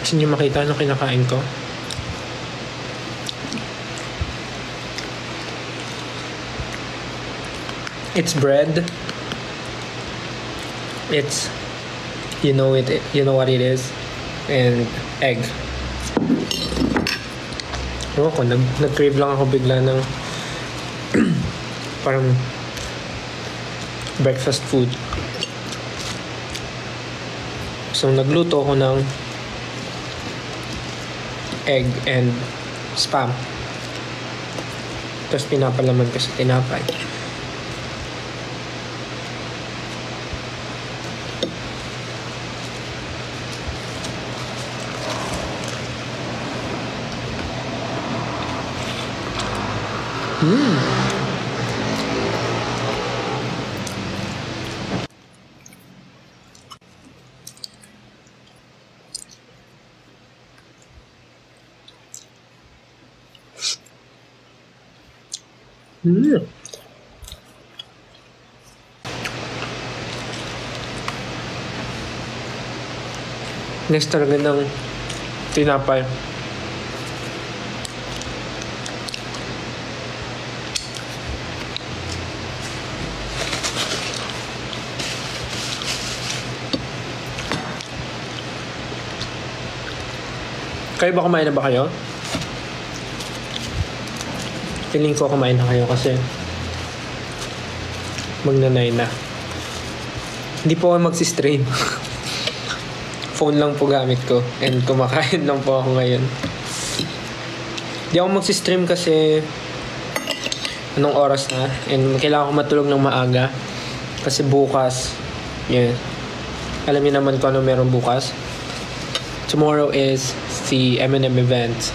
Gusto niyo makita ano kinakain ko? It's bread. It's, you know what it is, and egg. Ko nag-crave lang ako bigla ng parang breakfast food. So nagluto ako ng egg and spam. Tapos pinapalaman ko sa tinapay. Next talaga ng tinapay. Kayo ba kumain na ba kayo? Feeling ko kumain na kayo kasi magnanay na. Hindi po ako magsi-stream. Phone lang po gamit ko and kumakain lang po ako ngayon. Hindi ako magsi-stream kasi anong oras na and kailangan ko matulog ng maaga kasi bukas, alam niyo naman kung ano meron bukas. Tomorrow is the M&M event.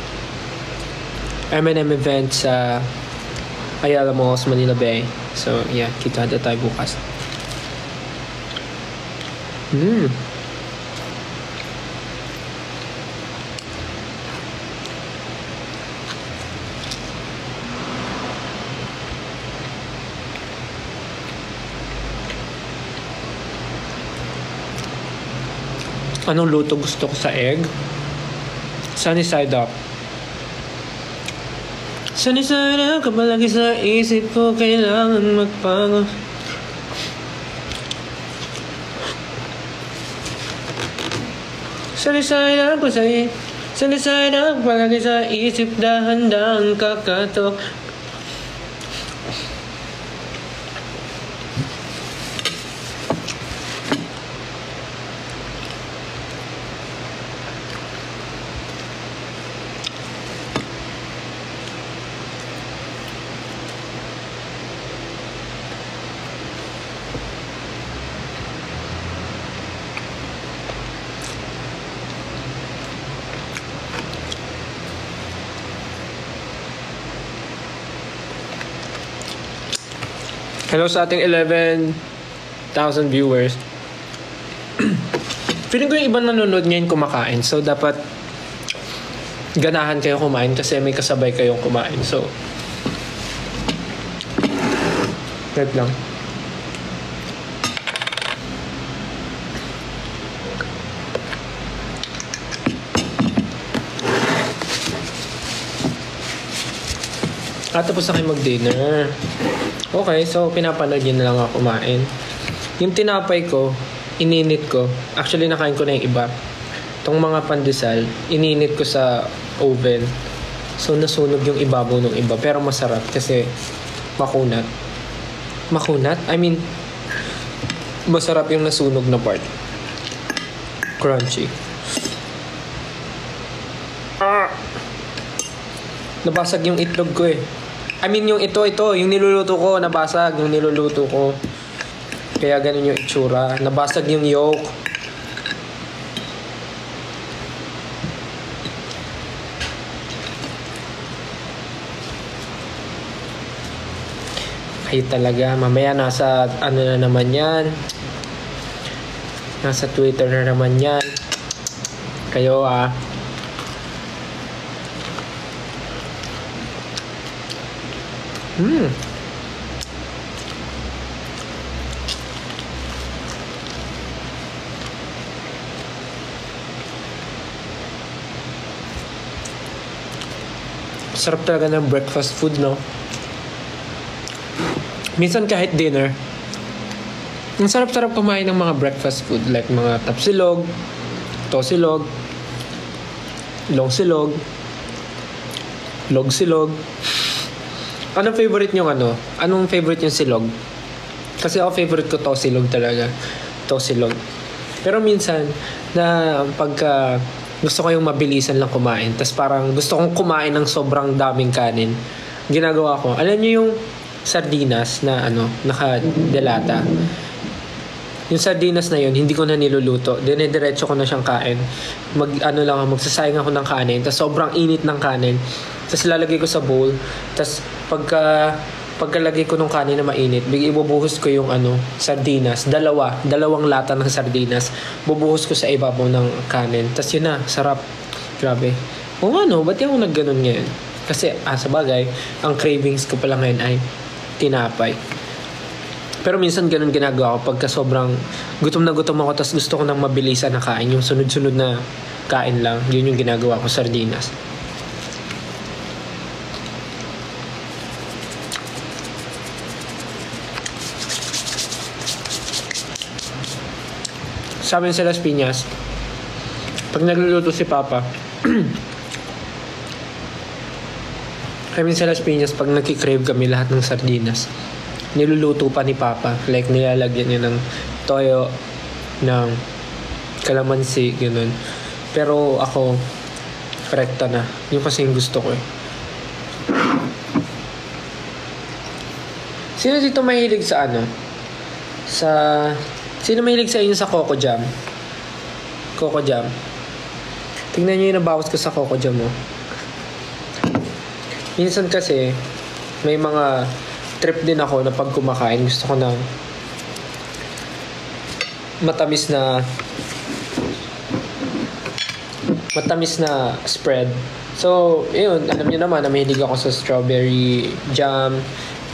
M&M event sa Ayala Malls, Manila Bay. So, yeah, kita tayo bukas. Anong luto gusto ko sa egg? Sunny side up. Sunny side up, kapalagi sa isip ko, kailangan magpago. Sunny side up, sunny side up, palagi sa isip, dahan-dahan kakatok. Hello sa ating 11,000 viewers. Feeling ko yung ibang nanonood ngayon kumakain. So, dapat ganahan kayo kumain kasi may kasabay kayong kumain. So, wait lang. Tapos na kayo mag-dinner. Okay, so pinapanood yun na lang ako kumain. Yung tinapay ko, ininit ko. Actually, nakain ko na yung iba. Itong mga pandesal, ininit ko sa oven. So, nasunog yung ibabaw ng iba. Pero masarap kasi makunat. Makunat? I mean, masarap yung nasunog na part. Crunchy. Nabasag yung itlog ko eh. I mean, yung ito, yung niluluto ko, nabasag yung niluluto ko. Kaya ganun yung itsura. Nabasag yung yolk. Kayo talaga. Mamaya nasa, ano na naman yan. Nasa Twitter na naman yan. Kayo Sarap talaga ng breakfast food, no? Minsan kahit dinner, ang sarap-sarap kumain ng mga breakfast food like mga tapsilog, tosilog, longsilog, logsilog. Anong favorite nyo Anong favorite yung silog? Kasi ako favorite ko tosilog talaga. Tosilog. Pero minsan, na pagka gusto ko yung mabilisan lang kumain, tas parang gusto kong kumain ng sobrang daming kanin, ginagawa ko, alam nyo yung sardinas na naka-delata. Yung sardinas na yun, hindi ko na niluluto. Diretso ko na siyang kain. Magsasayang ako ng kanin. Tapos sobrang init ng kanin. Tapos lalagay ko sa bowl. Tapos pagkalagay ko ng kanin na mainit, ibubuhos ko yung sardinas. Dalawang lata ng sardinas. Bubuhos ko sa ibabaw ng kanin. Tapos yun na, sarap. Grabe. Ba't yung nagganon ngayon? Kasi, sa bagay, ang cravings ko pala ngayon ay tinapay. Pero minsan ganun ginagawa ko pagka sobrang gutom na gutom ako tapos gusto ko nang mabilisan na kain. Yung sunod-sunod na kain lang. Yun yung ginagawa ko, sardinas. Sa amin sa Las Piñas, pag nagluluto si Papa, kami sa Las Piñas, pag nagkikrave kami lahat ng sardinas, niluluto pa ni Papa. Like, nilalagyan niya ng toyo, ng kalamansi, ganun. Pero ako, rekta na. Yung kasi yung gusto ko eh. Sino dito mahilig sa Sino mahilig sa inyo sa Coco Jam? Coco Jam. Tingnan nyo yung nabawas ko sa Coco Jam, oh. Minsan kasi, may mga trip din ako na pag kumakain, gusto ko ng matamis na spread. So, yun, alam niyo naman na mahilig ako sa strawberry jam,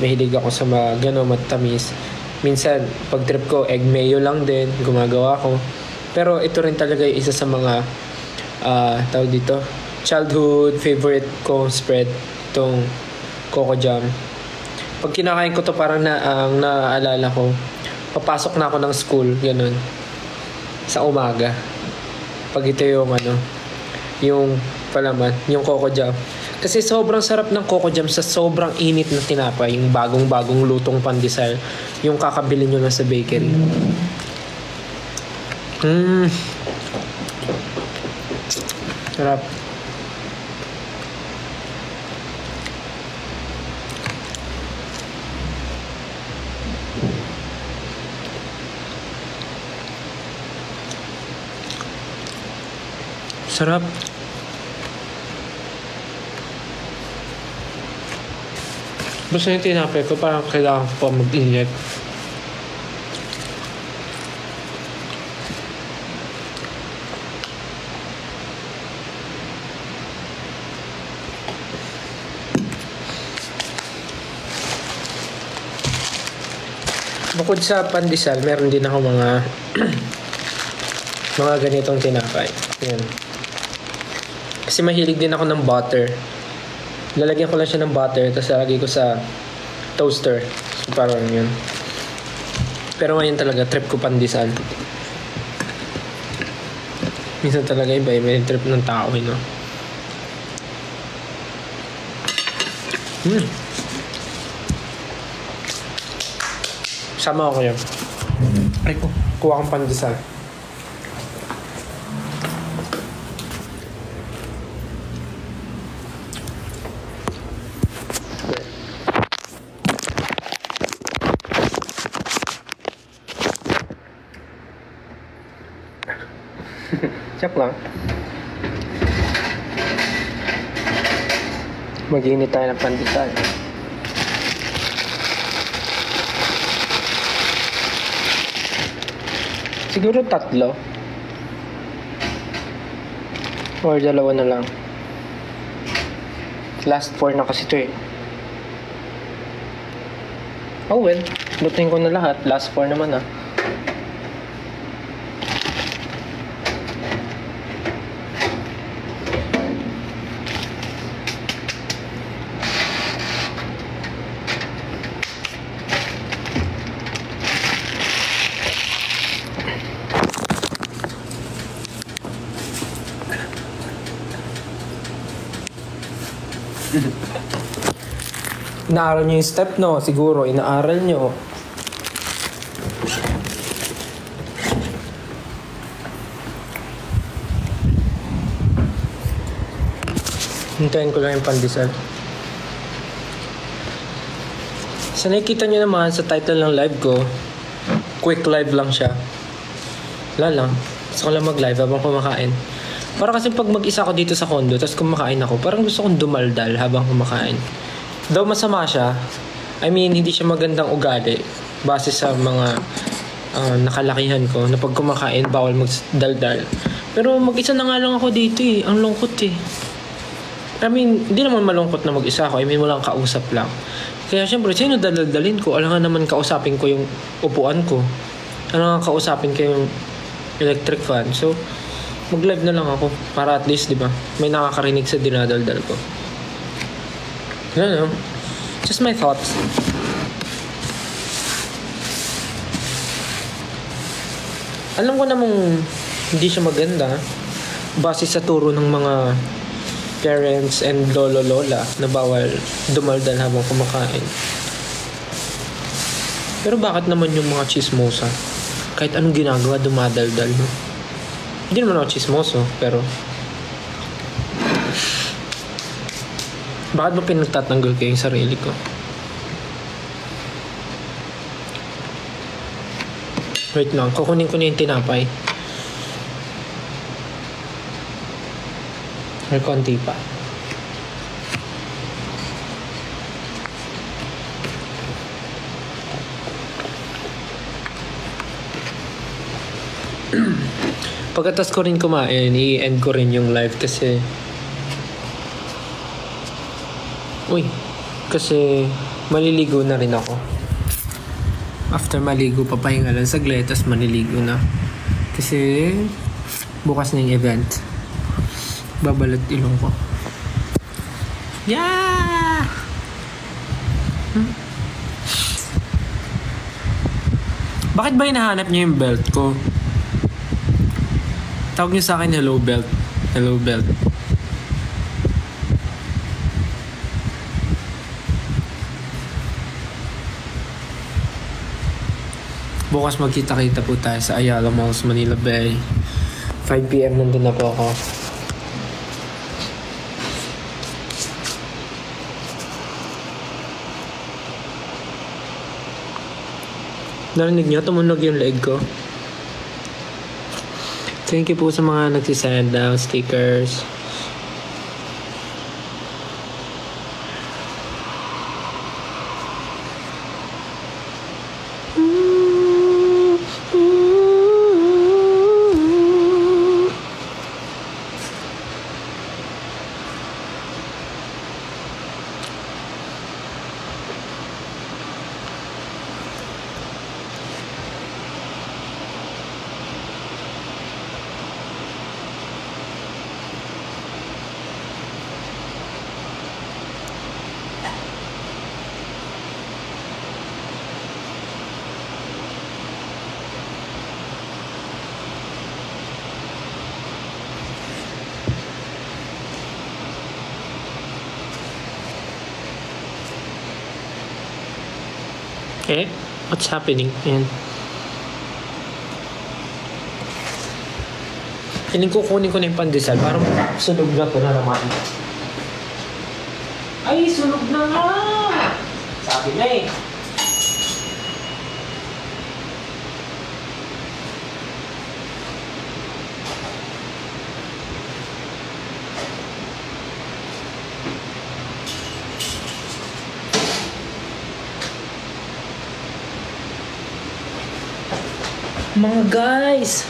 mahilig ako sa matamis. Minsan, pag trip ko, egg mayo lang din, gumagawa ko. Pero ito rin talaga yung isa sa mga tawag dito, childhood favorite kong spread, itong Coco Jam. Pag kinakain ko to, parang ang naaalala ko, papasok na ako ng school, ganun, sa umaga. Pag ito yung palaman, yung Coco Jam. Kasi sobrang sarap ng Coco Jam sa sobrang init na tinapay, yung bagong-bagong lutong pandesal, yung kakabili nyo lang sa bakery. Sarap. Sarap. Basta yung tinapay ko, parang kailangan ko pa mag-init. Bukod sa pandesal, meron din ako mga ganitong tinapay. Yan. Kasi mahilig din ako ng butter. Lalagyan ko lang siya ng butter, tapos lalagay ko sa toaster. So, parang yun. Pero ngayon talaga, trip ko pandesal. Minsan talaga iba yung trip ng tao, no? Sama ako kayo. Ay ko, kuha kang pandesal. Check lang. Mag-init tayo ng pandesal. Siguro 3. Or 2 na lang. Last 4 na kasi ito eh. Oh well, lutuin ko na lahat. Last 4 naman ah. Inaaral nyo yung step, no? Siguro, inaaral nyo. Hintayin ko lang yung pandesal. Sa nakikita nyo naman sa title ng live ko, quick live lang siya. Wala lang. Gusto ko lang mag-live habang kumakain. Para kasi pag mag-isa ako dito sa condo, tapos kumakain ako, parang gusto kong dumaldal habang kumakain. Though masama siya, I mean, hindi siya magandang ugali. Base sa mga nakalakihan ko, na pag kumakain, bawal magdaldal. Pero mag-isa na nga lang ako dito eh. Ang lungkot eh. I mean, hindi naman malungkot na mag-isa ako. I mean, walang kausap lang. Kaya syempre, sino dadaldalin ko? Alangan naman kausapin ko yung upuan ko. Alangan kausapin ko yung electric fan. So, mag-live na lang ako. Para at least, di ba, may nakakarinig sa dinadaldal ko. Yan, just my thoughts. Alam ko namang hindi siya maganda. Base sa turo ng mga parents and lolo-lola na bawal dumaldal habang kumakain. Pero bakit naman yung mga chismosa? Kahit anong ginagawa, dumadaldal, no? Hindi naman ako chismoso, pero bakit ba pinagtatanggol ko yung sarili ko? Wait lang, kukunin ko na yung tinapay. May konti pa. Pagkatas ko rin kumain, i-end ko rin yung live kasi kasi maliligo na rin ako. After maligo, papahinga lang saglit, tas maliligo na. Kasi bukas na yung event. Babalat ilong ko. Yeah! Bakit ba hinahanap niyo yung belt ko? Tawag niyo sa akin, hello belt. Hello belt. Bukas magkita-kita po tayo sa Ayala Malls, Manila Bay. 5 PM nandun na po ako. Narinig niyo? Tumunog yung leg ko. Thank you po sa mga nagsisend ng stickers. Eh, what's happening? Ayan. Hiling ko kunin ko na yung pandesal. Parang sunog na ito na naman. Ay, sunog na nga! Sabi na eh. Mga guys,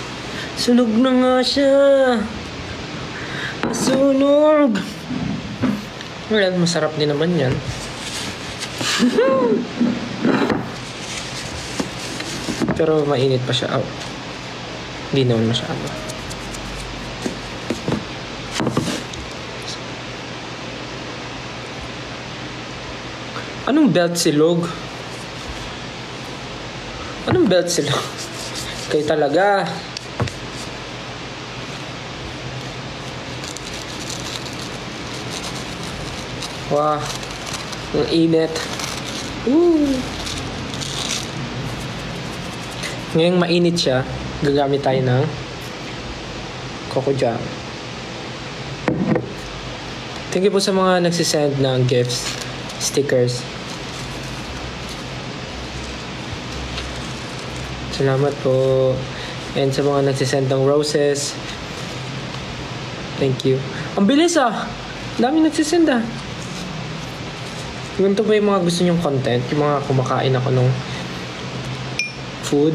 sunog na nga siya. Sunog. Well, masarap din naman yan. Pero mainit pa siya. Oh. Hindi naman masyado. Anong belt silog? Anong belt silog? Kayo talaga. Wow. Ang init. Woo! Ngayong mainit siya, gagamit tayo ng Coco Jam. Thank you po sa mga nagsisend ng gifts, stickers. Salamat po. And sa mga nagsisend ng roses, thank you. Ang bilis ah! Dami nagsisend ah. Ganito ba yung mga gusto nyong content? Yung mga kumakain ako ng food.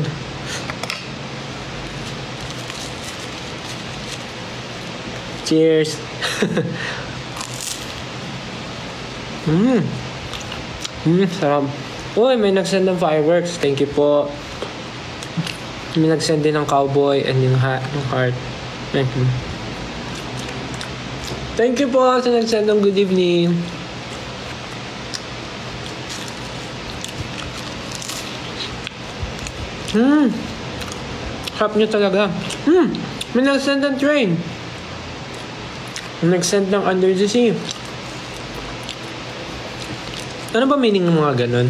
Cheers! Sarap. Uy, may nagsend ng fireworks. Thank you po. May nagsend din ng cowboy and yung heart. Thank you. Thank you po sa nagsend ng good evening. Sarap nyo talaga. May nagsend ng train. May nagsend ng under the sea. Ano ba meaning ng mga ganun?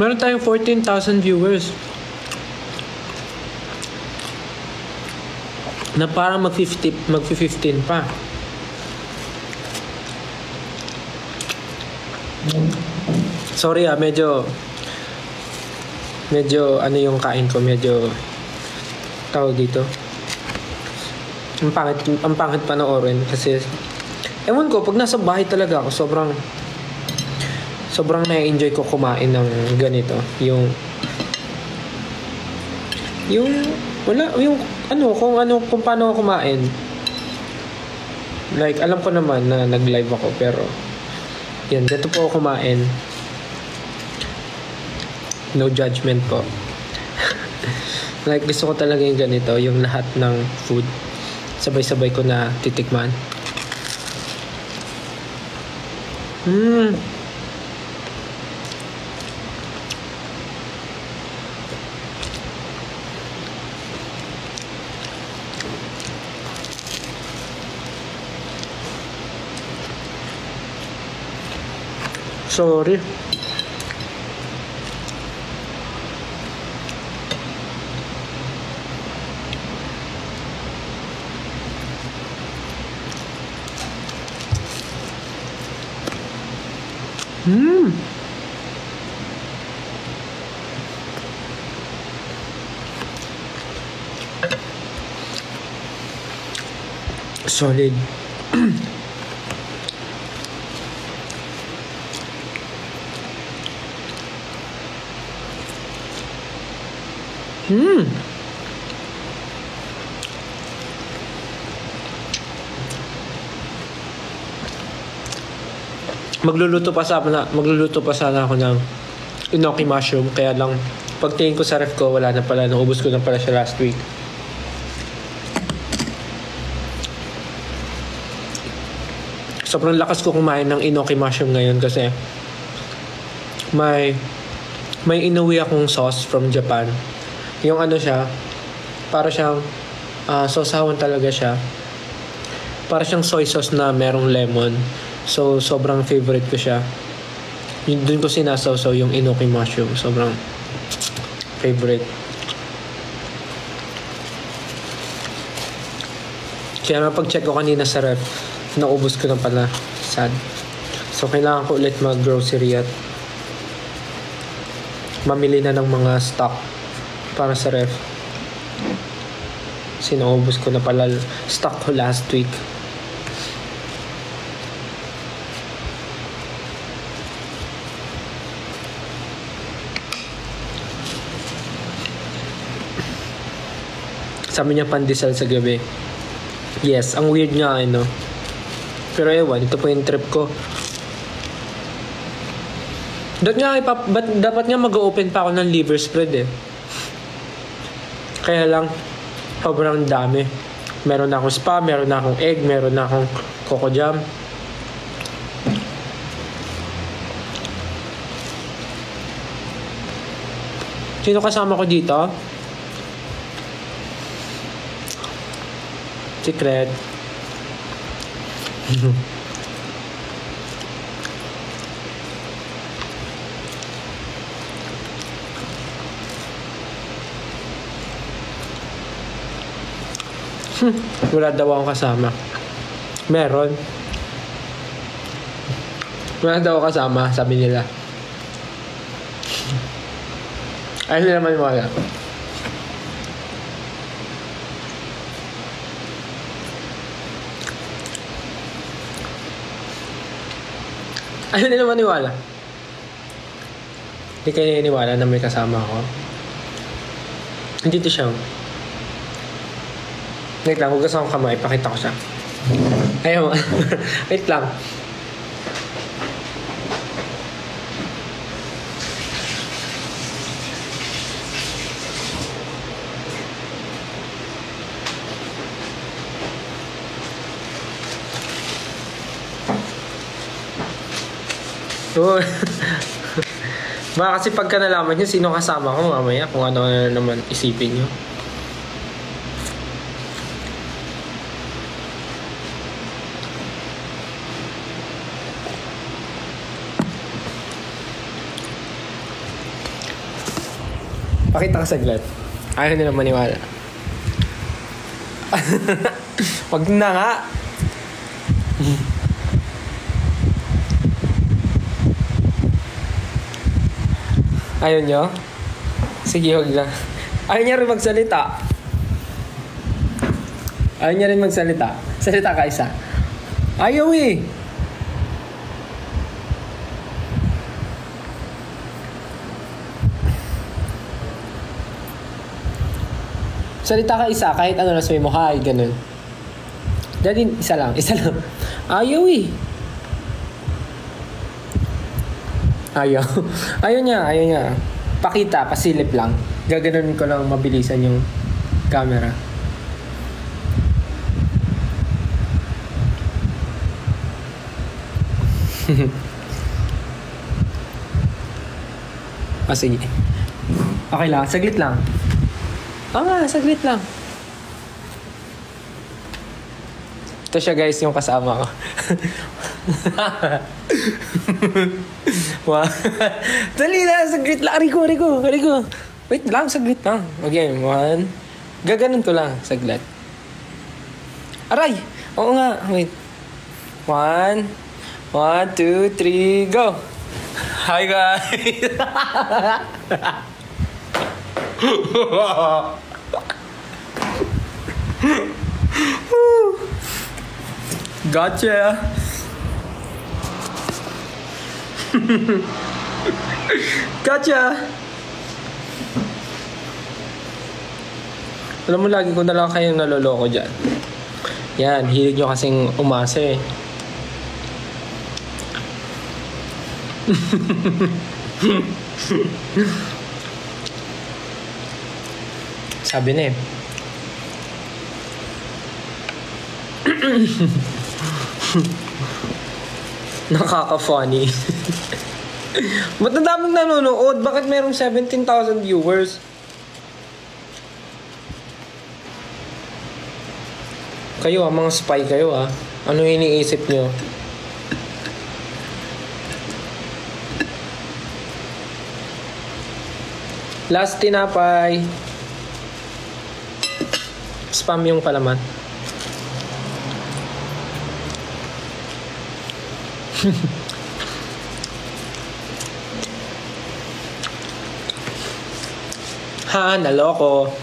Meron tayong 14,000 viewers. Na parang mag-15 pa. Sorry medyo ano yung kain ko, medyo tawag dito. Ang pangit panoorin kasi ewan ko, pag nasa bahay talaga ako, sobrang na-enjoy ko kumain ng ganito. Yung kung paano ako kumain. Like, alam ko naman na nag-live ako, pero yan, dito po ako kumain. No judgment po. Like, gusto ko talaga yung ganito, yung lahat ng food sabay-sabay ko na titikman. Sorry. Solid. Magluluto pa sana ako ng enoki mushroom, kaya lang pagtingin ko sa ref ko, wala na pala, naubos ko na pala siya last week. Sobrang lakas ko kumain ng enoki mushroom ngayon kasi may inuwi akong sauce from Japan. Yung ano siya, para siyang sausawan talaga siya. Para siyang soy sauce na merong lemon. So, sobrang favorite ko siya. Doon ko sinasawsaw yung enoki mushroom. Sobrang favorite. Kaya napag-check ko kanina sa ref, naubos ko na pala. Sad. So, kailangan ko ulit mag-grocery at mamili na ng mga stock para sa ref. Sinaubos ko na pala stock ko last week. Sabi niya pandesal sa gabi. Yes, ang weird nga ano. Pero ewan, ito po yung trip ko. Dapat nga mag-open pa ako ng liver spread eh. Kaya lang, sobrang dami. Meron na akong spa, meron na akong egg, meron na akong coco jam. Sino kasama ko dito? Secret. Wala daw akong kasama. Meron. Wala daw ako kasama, sabi nila. Ay, hindi naman wala. Ayaw nila maniwala. Hindi kayo naniniwala na may kasama ako. Dito siya. Wait lang, hugas akong kamay. Pakita ko siya. Ayaw. Wait lang. Oh. Baka kasi pagka nalaman nyo sino kasama ko mamaya, kung ano na naman isipin nyo. Pakita ka saglit. Ayaw nila maniwala. Wag na nga. Ayaw nyo? Sige, huwag lang. Ayaw niya rin magsalita. Ayaw niya rin magsalita. Salita ka isa. Ayaw eh. Salita ka isa, kahit ano na sabi mo, hi, ganun. Dali, isa lang. Ayaw eh. Ayaw. Ayaw niya. Pakita, pasilip lang. Gaganon ko lang mabilisan yung camera. Sige. Okay lang, saglit lang. Saglit lang. Ito siya guys, yung kasama ko. Wow. Dali na, saglit lang. Rico. Wait lang, saglit lang. Okay, 1. Gaganon ko lang, saglit. Aray! Oo nga, wait. 1, 2, 3, go! Hi guys! Gotcha! Gotcha! Alam mo, lagi ko na lang kayong naloloko dyan. Yan, hilig nyo kasing umasa eh. Sabi na eh. Nakaka-funny. Ba't na daming nanonood? Bakit mayroong 17,000 viewers? Kayo mga spy kayo Ano iniisip nyo? Last tinapay. Spam yung palaman. Naloko.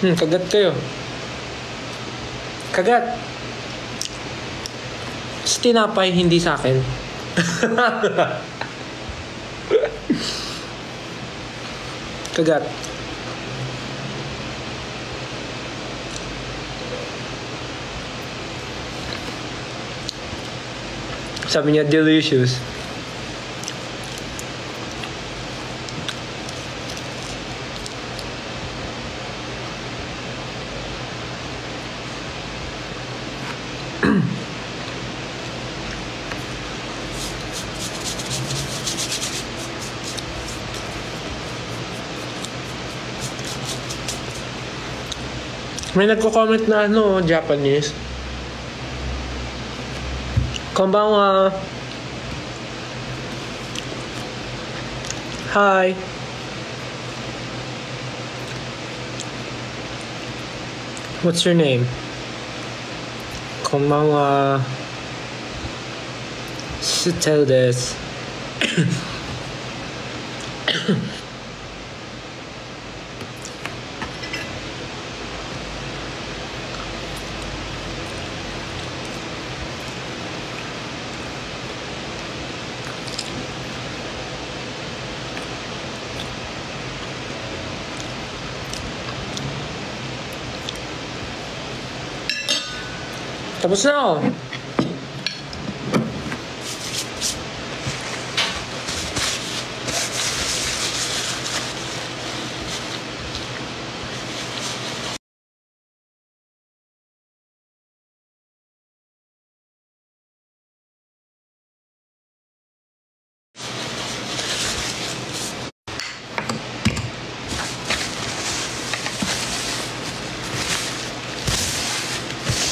Kagat kayo. Kagat. Sa tinapay, hindi sa akin. Kagat. Sabi niya, delicious. May nagko-comment na Japanese. Konbanwa. Hi. What's your name? Konbanwa. Should tell this. Tapos na ako.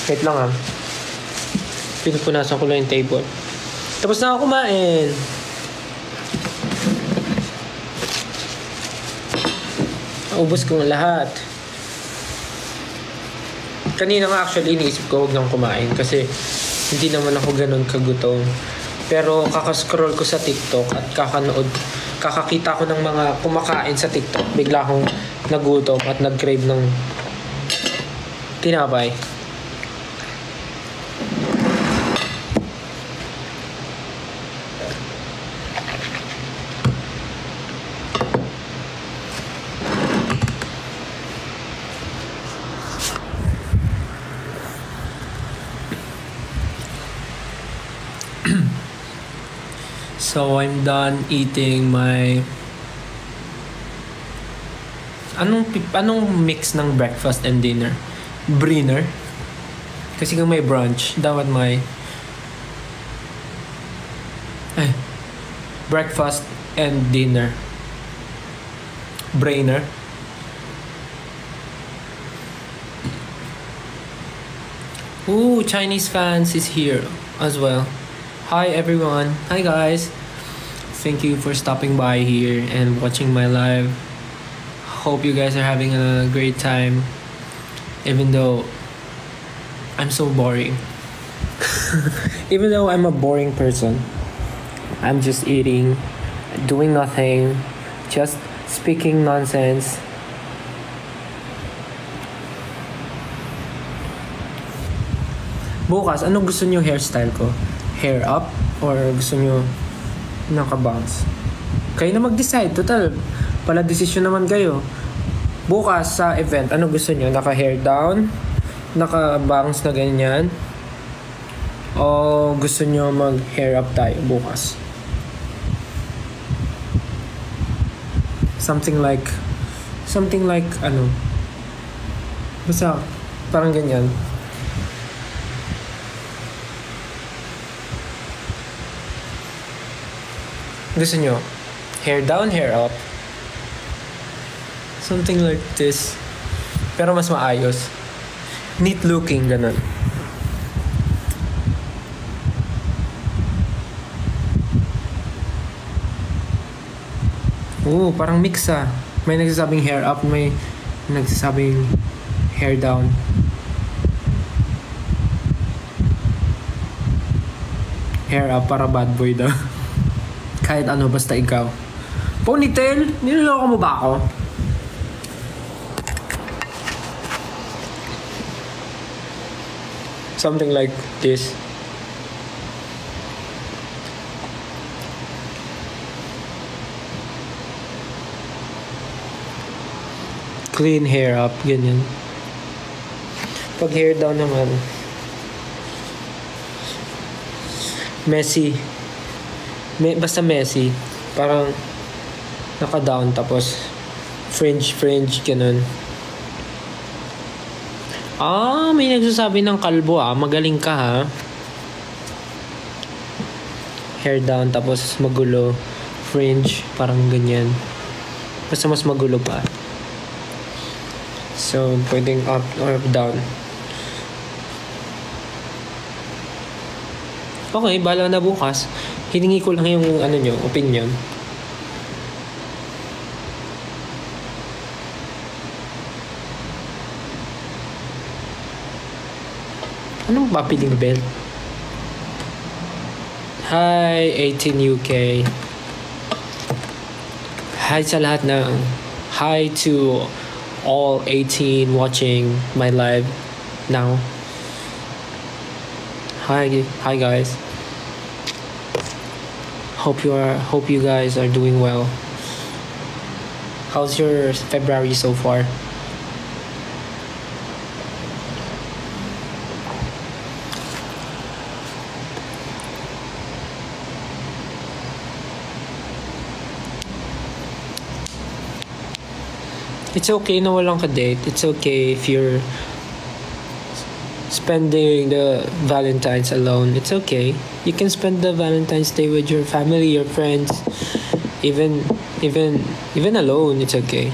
Wait lang ah. Pinupunasan ko lang yung table. Tapos na ako kumain. Ubus ko ng lahat. Kanina nga actually iniisip ko huwag nang kumain kasi hindi naman ako ganun kagutom. Pero kakascroll ko sa TikTok at kakakita ko ng mga kumakain sa TikTok. Bigla akong nagutom at nag-crave ng tinapay. So I'm done eating my anong mix ng breakfast and dinner? Brunner. Kasi kung may brunch, dapat may breakfast and dinner. Brainer. Ooh, Chinese fans is here as well. Hi everyone. Hi guys. Thank you for stopping by here and watching my live. Hope you guys are having a great time. Even though I'm so boring. Even though I'm a boring person. I'm just eating, doing nothing, just speaking nonsense. Bukas, anong gusto niyo hairstyle ko? Hair up? Or gusto niyo naka-bangs? Kayo na mag-decide. Total, pala desisyon naman kayo. Bukas sa event, ano gusto nyo? Naka-hair down? Naka-bangs na ganyan? O gusto nyo mag-hair up tayo bukas? Something like ano? Basta, parang ganyan. Gusto nyo? Hair down, hair up. Something like this. Pero mas maayos. Neat looking, ganun. Ooh, parang mix ah. May nagsasabing hair up, may nagsasabing hair down. Hair up para bad boy daw. Kahit ano, basta ikaw. Ponytail? Niloloko mo ba ako? Something like this. Clean hair up, ganyan. Pag hair down naman, messy. Basta messy. Parang naka-down tapos fringe, ganun. Ah, may nagsasabi ng kalbo ah. Magaling ka ha. Hair down tapos magulo. Fringe, parang ganyan. Basta mas magulo pa. So, pwedeng up or down. Okay, bala na bukas. Hiningi ko lang yung nyo, opinion. Anong papiling bell? Hi, 18 UK. Hi sa lahat ng... Hi to all 18 watching my live now. Hi guys. Hope you guys are doing well. How's your February so far? It's okay na walang ka-date. It's okay if you're spending the Valentine's alone. It's okay. You can spend the Valentine's Day with your family, your friends, even alone. It's okay.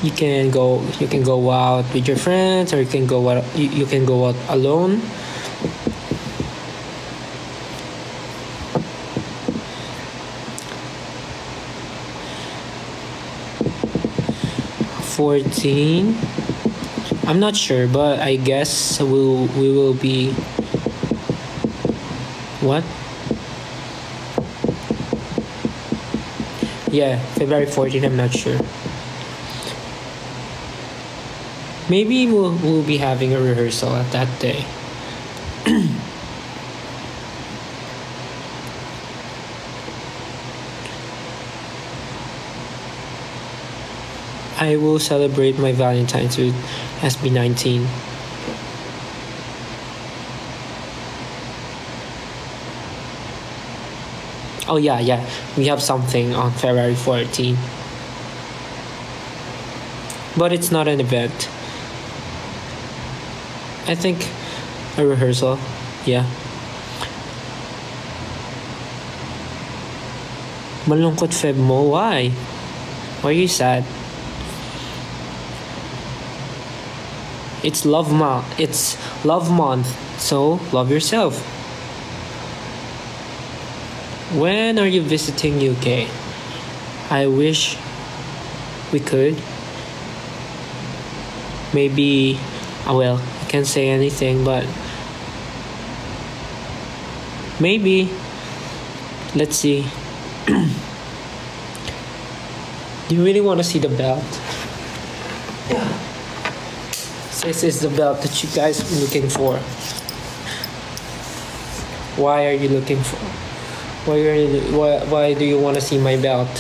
You can go out with your friends, or you can go out alone. $14. I'm not sure, but I guess we will be... What? Yeah, February 14, I'm not sure. Maybe we'll be having a rehearsal at that day. I will celebrate my Valentine's with SB19. Oh yeah, we have something on February 14. But it's not an event. I think a rehearsal, yeah. Malungkot Feb mo, why? Why are you sad? It's love month, so love yourself. When are you visiting UK? I wish we could. Maybe, well, I can't say anything, but maybe. Let's see. Do you really want to see the belt? Yeah. This is the belt that you guys are looking for. Why are you looking for? Why do you want to see my belt?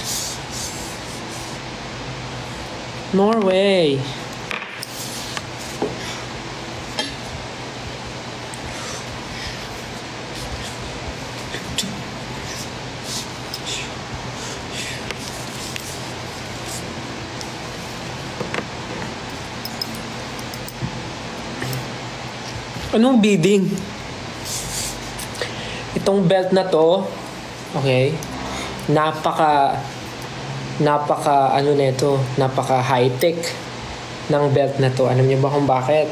Norway. Anong bidding? Itong belt na to, okay, napaka high-tech ng belt na to. Alam niyo ba kung bakit?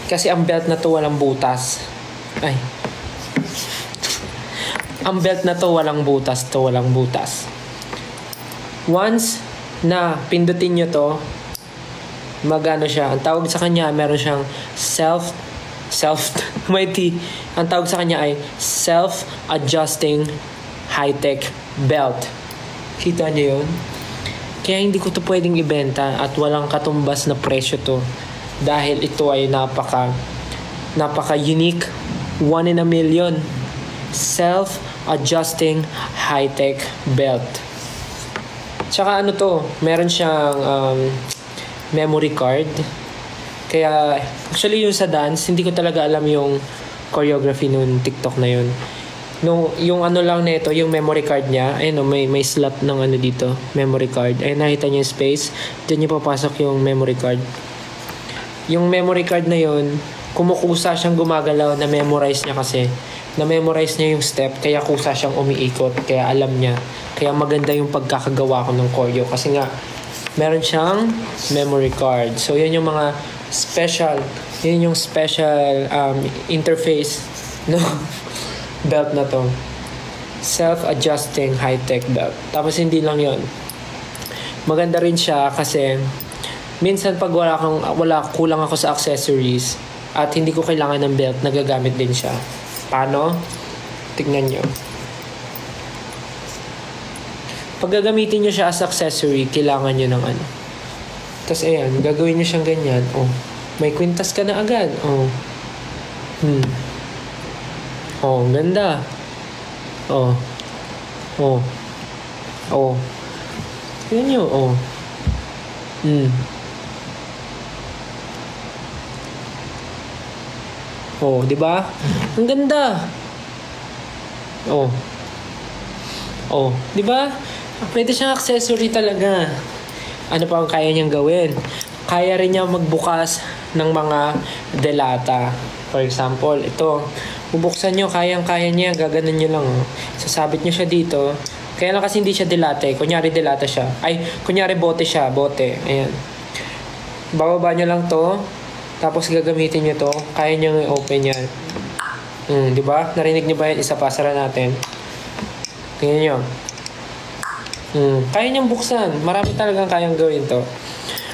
Kasi ang belt na to walang butas. Ang belt na to walang butas. Once na pindutin nyo to, magano siya. Ang tawag sa kanya, meron siyang ang tawag sa kanya ay self-adjusting high-tech belt. Kita niyo yun? Kaya hindi ko to pwedeng ibenta at walang katumbas na presyo to. Dahil ito ay napaka-unique. One in a million. Self-adjusting high-tech belt. Tsaka ano to, meron siyang memory card. Kaya, actually yung sa dance, hindi ko talaga alam yung choreography nung TikTok na yun. Yung ano lang nito, yung memory card niya, ayun may slot ng ano dito, memory card. Ayun, nakita niyo yung space, dyan niyo papasok yung memory card. Yung memory card na yun, kumukusa siyang gumagalaw, na-memorize niya kasi. Na-memorize niya yung step, kaya kusa siyang umiikot, kaya alam niya. Kaya maganda yung pagkakagawa ko ng choreo. Kasi nga, Meron siyang memory card. So, yun yung mga special interface no belt na to. Self-adjusting high-tech belt. Tapos, hindi lang yun. Maganda rin siya kasi minsan pag kulang ako sa accessories at hindi ko kailangan ng belt, nagagamit din siya. Paano? Tignan nyo. Pag gagamitin nyo siya as accessory, kailangan nyo ng ano. Tapos ayan, gagawin nyo siyang ganyan. Oh, may kwintas ka na agad. Oh. Oh, ganda. Oh. Oh. Oh. Tignan nyo. Oh. Oh, di ba? Ang ganda. Oh. Oh, di ba? Pwede siyang accessory talaga. Ano pa ang kaya niyang gawin? Kaya rin niya magbukas ng mga delata. For example, ito. Bubuksan niyo, kayang-kaya niya. Gaganan niyo lang. Oh. Sasabit niyo siya dito. Kaya lang kasi hindi siya delata eh. Kunyari delata siya. Ay, kunyari bote siya. Bote. Ayan. Bababa niyo lang to. Tapos gagamitin niyo to. Kaya niyo i-open yan. Di ba? Narinig niyo ba yan? Isa pa. Sara natin. Tingnan nyo. Kaya niyang buksan. Marami talagang kayang gawin to.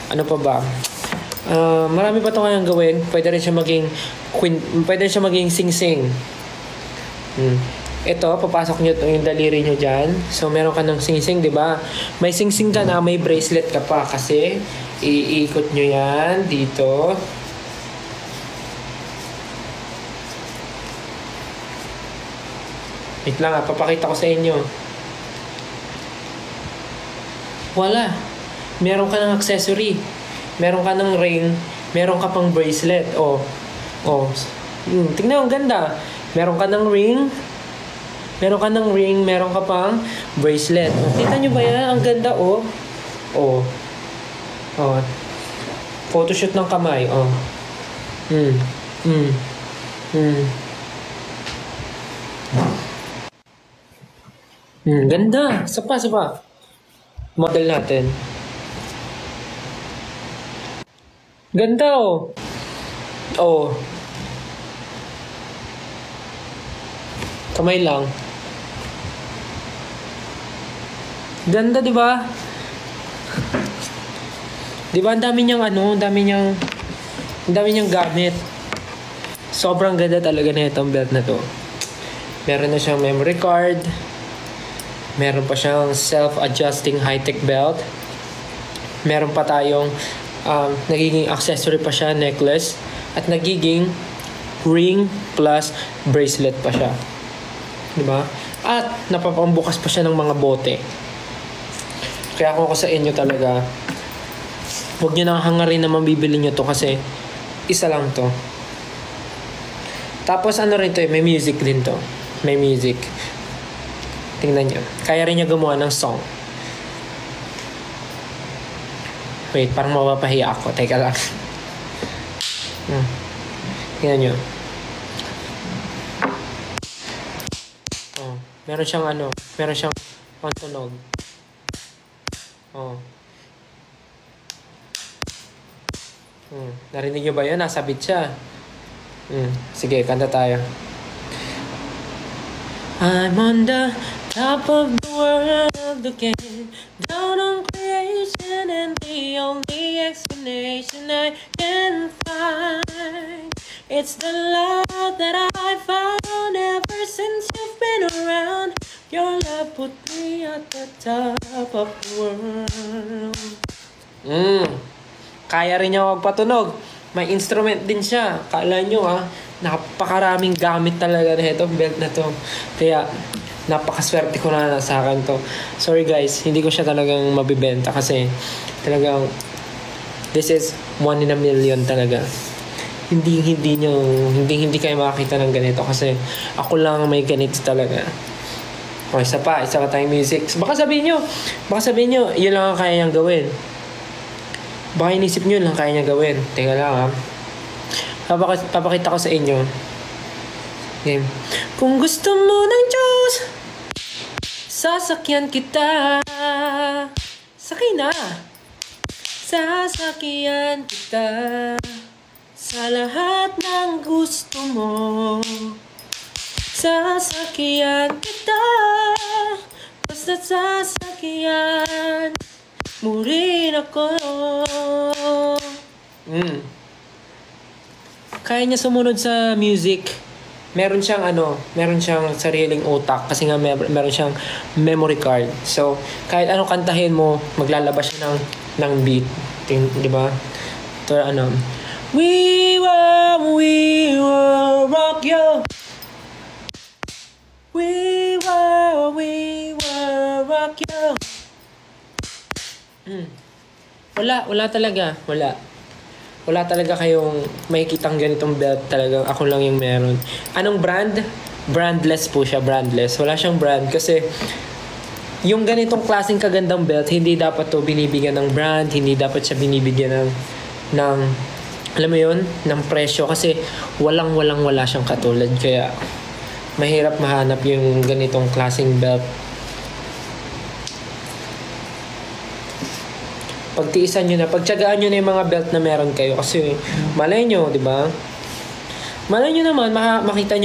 Ano pa ba? Marami pa to kayang gawin. Pwede rin siya maging sing-sing. Ito, papasok nyo yung daliri nyo dyan. So, meron ka ng sing-sing, di ba? May sing-sing ka na, may bracelet ka pa. Kasi, iikot nyo yan dito. Wait lang papakita ko sa inyo. Wala. Meron ka ng accessory. Meron ka ng ring. Meron ka pang bracelet. Oh. Tingnan mo, ang ganda. Meron ka ng ring. Meron ka pang bracelet. Oh, kita nyo ba yan? Ang ganda, oh. Oh. Photoshoot ng kamay, oh. Ganda. Sapa. Model natin. Ganda, oh. Oh. Kamay lang. Ganda, di ba? Di ba, ang dami niyang gamit. Sobrang ganda talaga na itong belt na to. Meron na siyang memory card. Meron pa siyang self-adjusting high-tech belt. Meron pa tayong nagiging accessory pa siya, necklace. At nagiging ring plus bracelet pa siya. Diba? At napapambukas pa siya ng mga bote. Kaya kung ako sa inyo talaga, huwag nyo nang hangarin na mabibili nyo to kasi isa lang to. Tapos ano rin to may music din to. May music. Tingnan nyo. Kaya rin niya gumawa ng song. Wait, parang mapapahiya ako. Teka lang. Tingnan nyo. Oh, meron siyang pantunog. Oh. Narinig nyo ba yun? Nasabit siya. Sige, kanta tayo. I'm on the top of the world looking down on creation, and the only explanation I can find, it's the love that I found ever since you've been around. Your love put me at the top of the world. Kaya rin niya magpatunog. May instrument din siya. Kala nyo napakaraming gamit talaga na ito, belt na to. Kaya napakaswerte ko na sa akin to. Sorry guys, hindi ko siya talagang mabibenta kasi talagang this is 1 in a million talaga. Hindi kayo makakita ng ganito kasi ako lang may ganito talaga. O, isa pa tayong music. Baka sabihin nyo, yun lang ang kaya niyang gawin. Baka inisip nyo lang kaya niya gawin. Teka lang papakita ko sa inyo. Okay. Kung gusto mo ng Diyos, sasakyan kita. Sakay na. Sasakyan kita sa lahat ng gusto mo. Sasakyan kita, basta't sasakyan mo rin ako. Kaya niya sumunod sa music. Meron siyang sariling utak kasi nga meron siyang memory card. So, kahit anong kantahin mo, maglalabas siya ng beat. Di ba? So, We will rock you. We will rock you. Wala talaga. Wala talaga kayong makikitang ganitong belt talaga. Ako lang yung meron. Anong brand? Brandless po siya. Brandless. Wala siyang brand kasi yung ganitong klaseng kagandang belt, hindi dapat to binibigyan ng brand. Hindi dapat siya binibigyan ng alam mo yun? Ng presyo. Kasi wala siyang katulad. Kaya mahirap mahanap yung ganitong klaseng belt. Pagtiisan nyo na, pagtyagaan nyo na yung mga belt na meron kayo kasi malay nyo, di ba? Malay nyo naman, makakita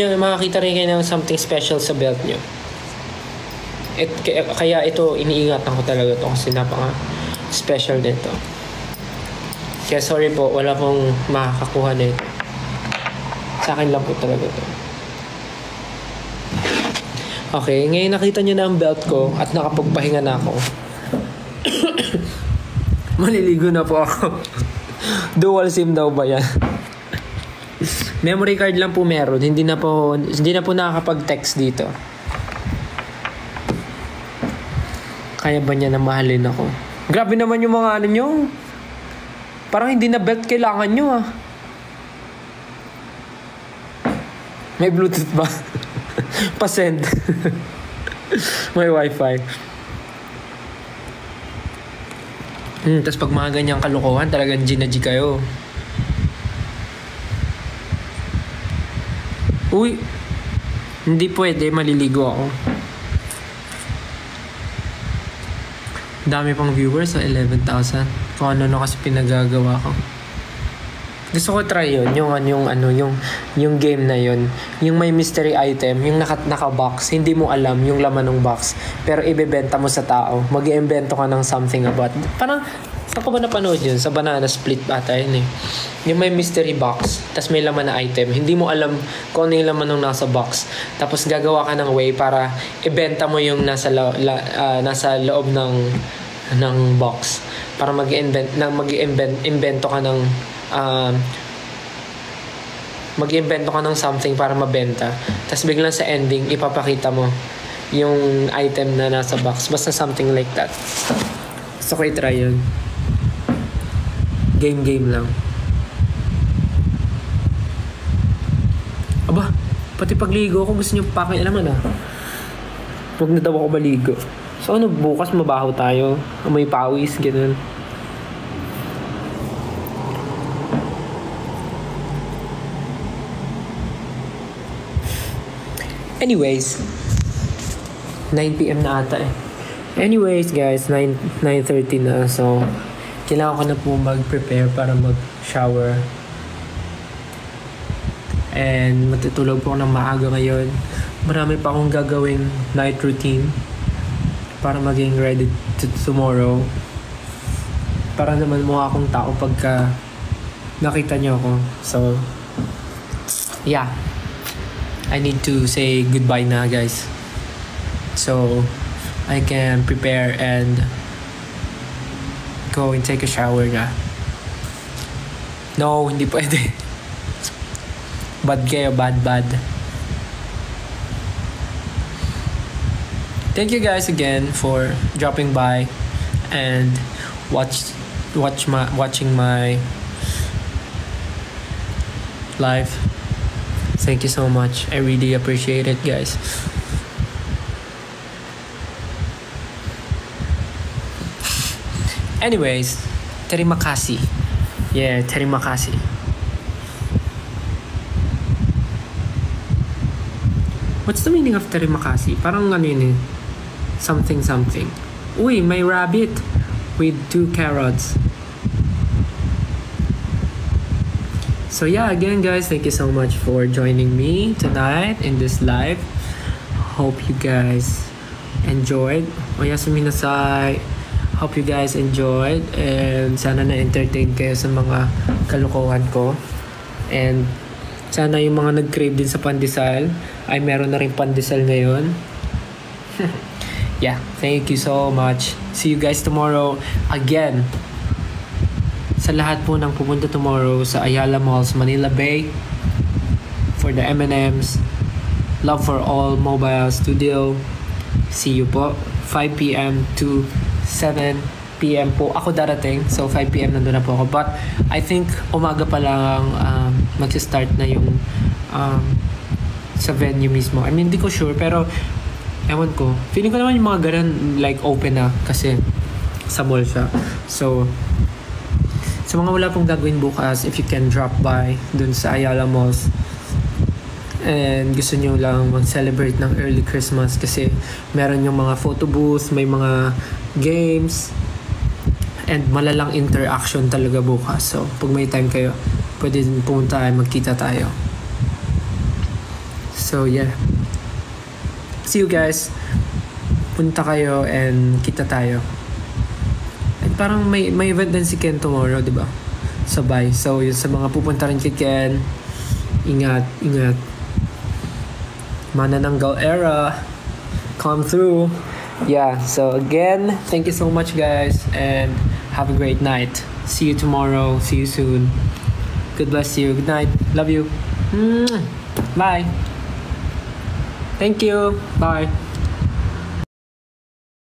rin kayo ng something special sa belt nyo. Kaya ito, iniingatan ko talaga to kasi napaka-special nito. Kaya sorry po, wala pong makakakuha nito. Sa akin lang po talaga to. Okay, ngayon nakita nyo na ang belt ko at nakapagpahinga na ako. Maliligo na po ako. Dual SIM daw ba yan? Memory card lang po meron. Hindi na po nakakapag-text dito. Kaya ba niya na mahalin ako? Grabe naman yung mga nyo. Parang hindi na belt kailangan nyo May Bluetooth ba? Pa-send. May Wi-Fi. Tapos pag mga ganyang kalokohan, talagang G kayo. Uy, hindi pwede, maliligo ako. Dami pang viewers, so 11,000. Kung ano kasi pinagagawa ko. Gusto ko try yun, yung game na yun. Yung may mystery item, yung naka-box, hindi mo alam yung laman ng box. Pero ibebenta mo sa tao. Mag-iimbento ka ng something about. Parang, saan ko ba napanood yun? Sa Banana Split ata yun eh. Yung may mystery box, tas may laman na item. Hindi mo alam kung ano yung laman ng nasa box. Tapos gagawa ka ng way para ibenta mo yung nasa loob ng box. Para mag-iimbento ka ng mag-iimbento ka ng something para mabenta. Tapos biglang sa ending, ipapakita mo yung item na nasa box. Basta something like that. Gusto ko i-try yun. Game lang. Aba, pati pagligo ko gusto nyo pakialaman Huwag na daw ako maligo. So bukas mabaho tayo. May pawis, ganun. Anyways, 9 PM na ata Anyways, guys, 9:30 na. So, kailangan ko na po mag-prepare para mag-shower. And matutulog po ako ng maaga ngayon. Marami pa akong gagawing night routine para maging ready to tomorrow. Para naman mukha akong tao pagka nakita niyo ako. So, yeah. I need to say goodbye na, guys. So, I can prepare and go and take a shower na. No, hindi pwede. Bad kayo, bad. Thank you guys again for dropping by and watching my live. Thank you so much. I really appreciate it, guys. Anyways, terima kasih. Yeah, terima kasih. What's the meaning of terima kasih? Parang ano yun something. Uy, may rabbit with 2 carrots. So yeah, again guys, thank you so much for joining me tonight in this live. Hope you guys enjoyed. Oyasumi nasai. Hope you guys enjoyed and sana na-entertain kayo sa mga kalokohan ko. And sana yung mga nag-crave din sa pandesal ay meron na rin pandesal ngayon. Yeah, thank you so much. See you guys tomorrow. Again, sa lahat po ng pupunta tomorrow sa Ayala Malls, Manila Bay for the M&M's, Love for All Mobile Studio. See you po. 5 p.m. to 7 p.m. po ako darating. So 5 p.m. nandun na po ako. But I think umaga pa lang mag-start na yung sa venue mismo. I mean, hindi ko sure pero ewan ko. Feeling ko naman yung mga ganun like open na kasi sa mall siya. So sa mga wala pong gagawin bukas, if you can drop by dun sa Ayala Malls and gusto nyo lang mag-celebrate ng early Christmas kasi meron yung mga photo booth, may mga games and malalang interaction talaga bukas. So pag may time kayo, pwede din pumunta tayo, magkita tayo. So yeah, see you guys. Punta kayo and kita tayo. And parang may event din si Ken tomorrow, di ba? Sabay. So yun sa mga pupunta rin kay Ken, ingat. Manananggal era, come through. Yeah, so again, thank you so much guys and have a great night. See you tomorrow. See you soon. God bless you. Good night. Love you. Bye. Thank you. Bye.